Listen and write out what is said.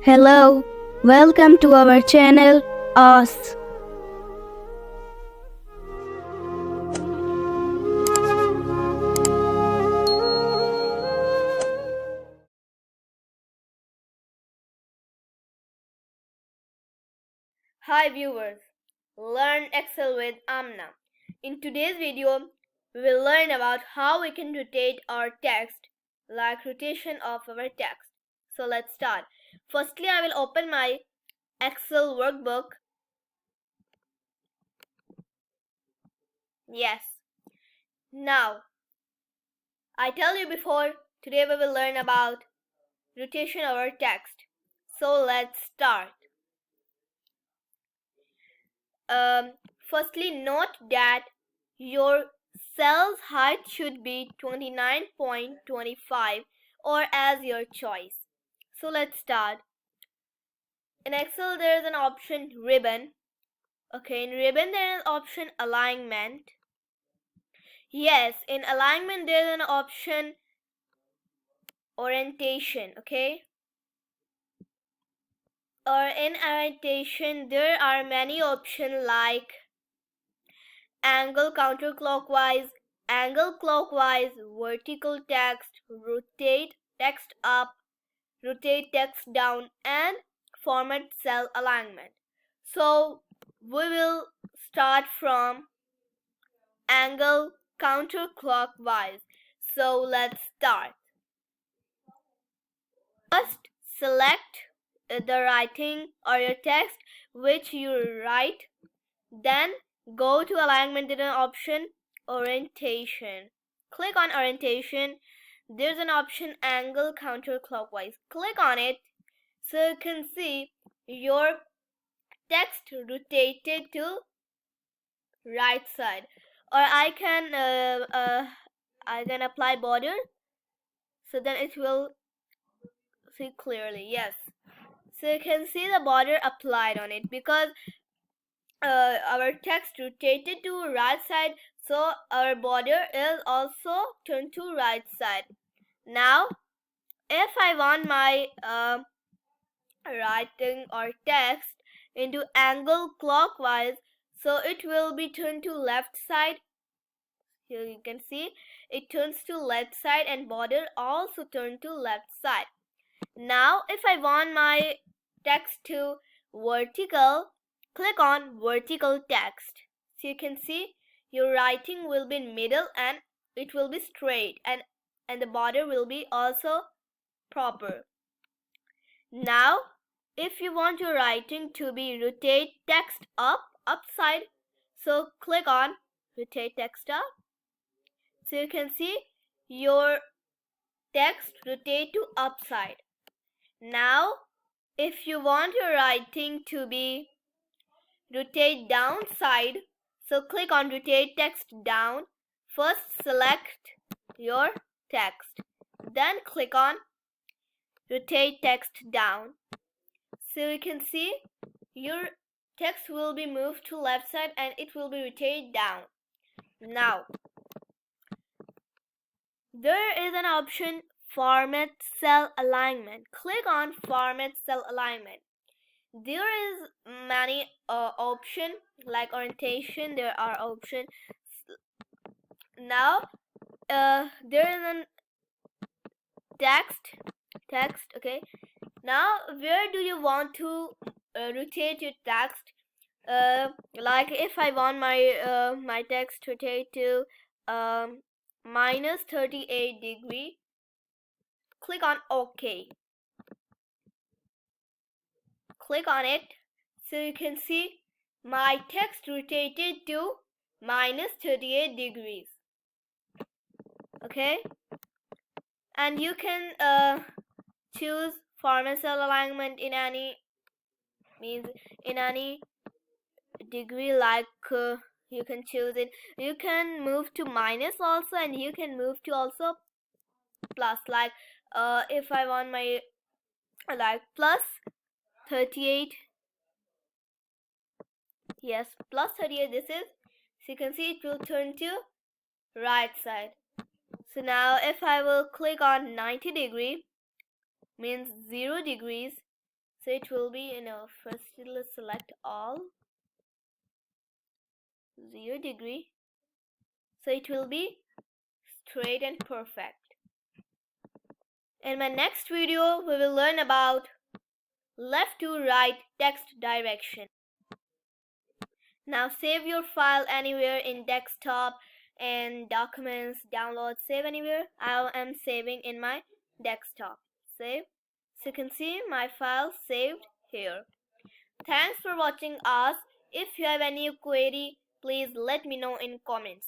Hello, welcome to our channel Us. Hi viewers, learn Excel with Amna. In today's video, we will learn about how we can rotate our text, like rotation of our text. So let's start. Firstly, I will open my Excel workbook. Yes. Now, I tell you before, today we will learn about rotation of our text. So let's start. Firstly, note that your cell's height should be 29.25 or as your choice. So let's start. In Excel there is an option ribbon. Okay, in ribbon there is an option alignment. Yes, in alignment there is an option orientation. Okay, or in orientation there are many options like angle counterclockwise, angle clockwise, vertical text, rotate text up, rotate text down, and format cell alignment. So we will start from angle counterclockwise. So let's start. First, select the writing or your text which you write. Then go to alignment in an option orientation. Click on orientation. There's an option angle counterclockwise. Click on it so you can see your text rotated to right side. Or I can apply border so then it will see clearly. Yes. So you can see the border applied on it because our text rotated to right side, so our border is also turned to right side. Now if I want my writing or text into angle clockwise, so it will be turned to left side. Here you can see it turns to left side and border also turned to left side. Now if I want my text to vertical, click on vertical text. So you can see your writing will be in middle and it will be straight and the border will be also proper. Now if you want your writing to be rotate text upside, so click on rotate text up. So you can see your text rotate to upside. Now if you want your writing to be rotate downside, so click on rotate text down. First select your text, then click on rotate text down. So you can see your text will be moved to left side and it will be rotated down. Now there is an option format cell alignment. Click on format cell alignment. There is many option like orientation. There are options. Now there is an text. Okay, now where do you want to rotate your text? Like if I want my text to rotate to minus 38 degree, click on OK. Click on it so you can see my text rotated to minus 38 degrees. Okay, and you can choose format cell alignment in any degree, like you can choose it. You can move to minus also and you can move to also plus, like if I want my like plus 38, yes, plus 38, this is, so you can see it will turn to right side. So now if I will click on 90 degree, means 0 degrees, So it will be, first let's select all, 0 degree. So it will be straight and perfect. In my next video, we will learn about left to right text direction. Now save your file anywhere in desktop and documents, download, save anywhere. I am saving in my desktop. Save. So you can see my file saved here. Thanks for watching us. If you have any query, please let me know in comments.